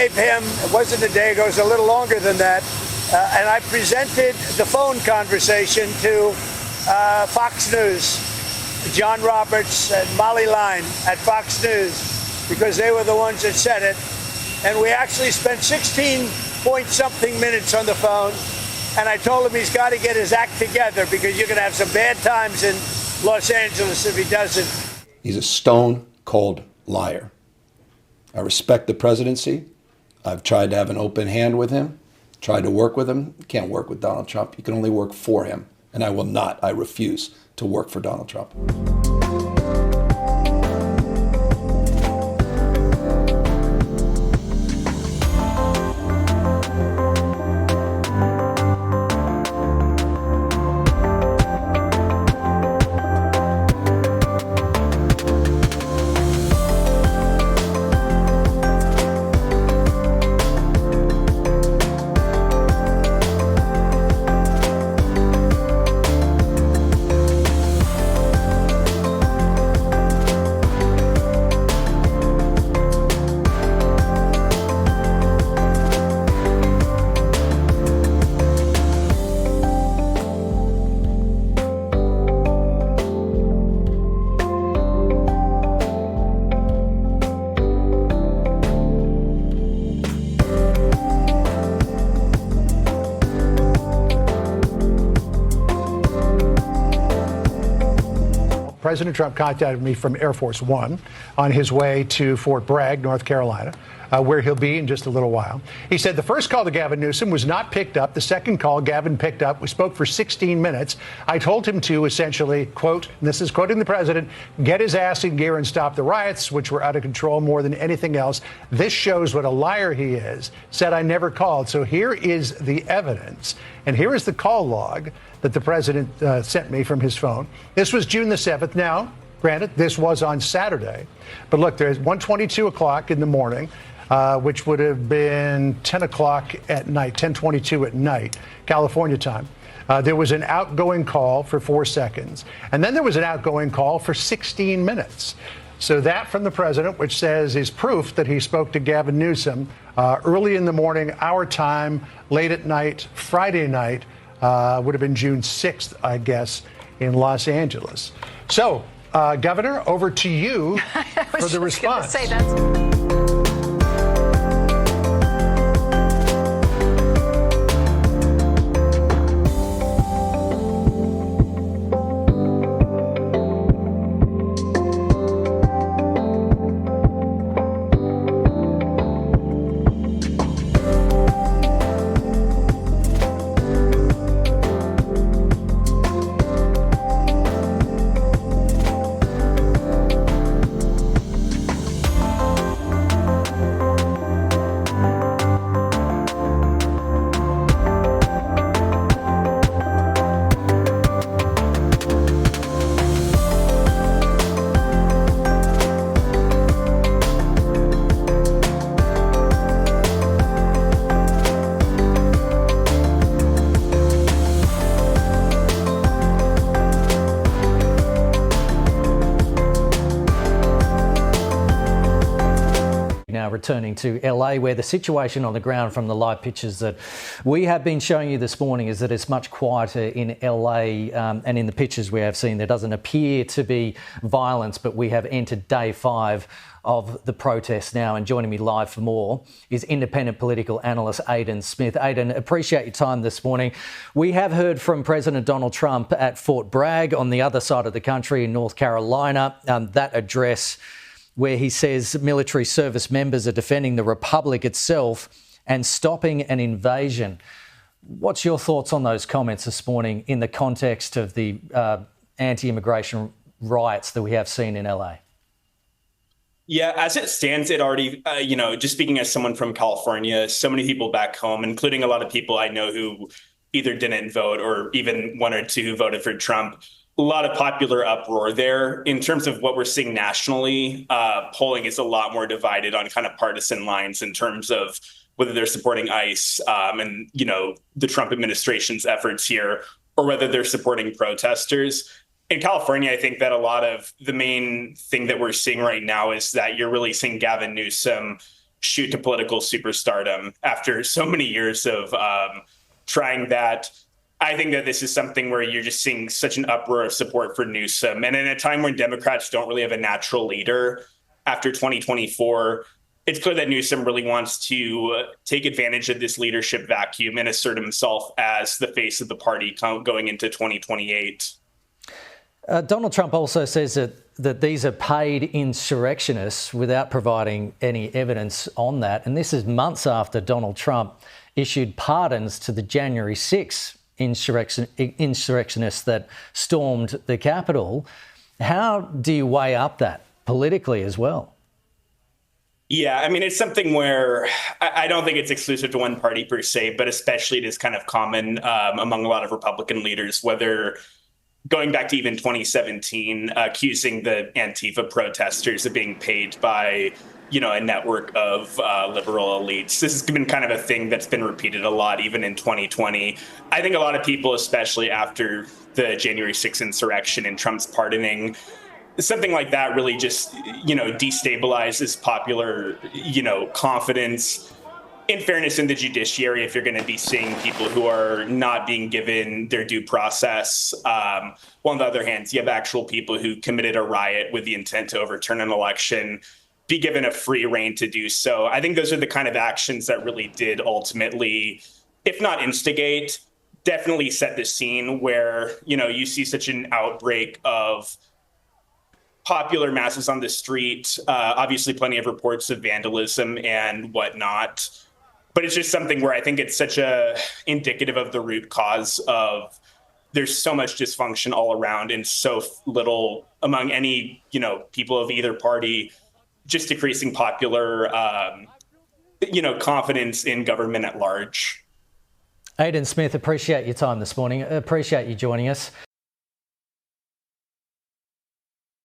gave him, it wasn't a day ago, it was a little longer than that, and I presented the phone conversation to Fox News, John Roberts and Molly Line at Fox News, because they were the ones that said it. And we actually spent 16-point-something minutes on the phone, and I told him he's got to get his act together because you're going to have some bad times in Los Angeles if he doesn't. He's a stone-cold liar. I respect the presidency. I've tried to have an open hand with him, tried to work with him. You can't work with Donald Trump. You can only work for him. And I will not. I refuse to work for Donald Trump. President Trump contacted me from Air Force One on his way to Fort Bragg, North Carolina, where he'll be in just a little while. He said the first call to Gavin Newsom was not picked up. The second call Gavin picked up. We spoke for 16 minutes. I told him to essentially, quote, and this is quoting the president, get his ass in gear and stop the riots, which were out of control more than anything else. This shows what a liar he is. Said I never called. So here is the evidence. And here is the call log that the president sent me from his phone. This was June the 7th. Now, granted, this was on Saturday. But look, there's 1:22 o'clock in the morning, which would have been 10 o'clock at night, 10:22 at night, California time. There was an outgoing call for 4 seconds. And then there was an outgoing call for 16 minutes. So that from the president, which says is proof that he spoke to Gavin Newsom early in the morning, our time, late at night, Friday night, would have been June 6th, I guess, in Los Angeles. So, Governor, over to you for the response. Returning to LA, where the situation on the ground from the live pictures that we have been showing you this morning is that it's much quieter in LA, and in the pictures we have seen there doesn't appear to be violence, but we have entered day 5 of the protest now. And joining me live for more is independent political analyst Aidan Smith. Aidan, appreciate your time this morning. We have heard from President Donald Trump at Fort Bragg on the other side of the country in North Carolina, that address where he says military service members are defending the republic itself and stopping an invasion. What's your thoughts on those comments this morning in the context of the anti-immigration riots that we have seen in LA? Yeah, as it stands, it already, just speaking as someone from California, so many people back home, including a lot of people I know who either didn't vote or even one or two who voted for Trump, a lot of popular uproar there. In terms of what we're seeing nationally, polling is a lot more divided on kind of partisan lines in terms of whether they're supporting ICE and, the Trump administration's efforts here, or whether they're supporting protesters. In California, I think that a lot of the main thing that we're seeing right now is that you're really seeing Gavin Newsom shoot to political superstardom after so many years of trying that. I think that this is something where you're just seeing such an uproar of support for Newsom. And in a time when Democrats don't really have a natural leader after 2024, it's clear that Newsom really wants to take advantage of this leadership vacuum and assert himself as the face of the party going into 2028. Donald Trump also says that these are paid insurrectionists without providing any evidence on that. And this is months after Donald Trump issued pardons to the January 6th insurrectionists that stormed the Capitol. How do you weigh up that politically as well? Yeah, I mean, it's something where I don't think it's exclusive to one party per se, but especially it is kind of common among a lot of Republican leaders, whether going back to even 2017, accusing the Antifa protesters of being paid by, a network of liberal elites. This has been kind of a thing that's been repeated a lot, even in 2020. I think a lot of people, especially after the January 6th insurrection and Trump's pardoning, something like that really just, destabilizes popular, confidence. In fairness, in the judiciary, if you're going to be seeing people who are not being given their due process, while on the other hand, you have actual people who committed a riot with the intent to overturn an election, be given a free rein to do so. I think those are the kind of actions that really did ultimately, if not instigate, definitely set the scene where, you see such an outbreak of popular masses on the street, obviously plenty of reports of vandalism and whatnot. But it's just something where I think it's such a indicative of the root cause of there's so much dysfunction all around and so little among any, people of either party, just decreasing popular, confidence in government at large. Aidan Smith, appreciate your time this morning. Appreciate you joining us.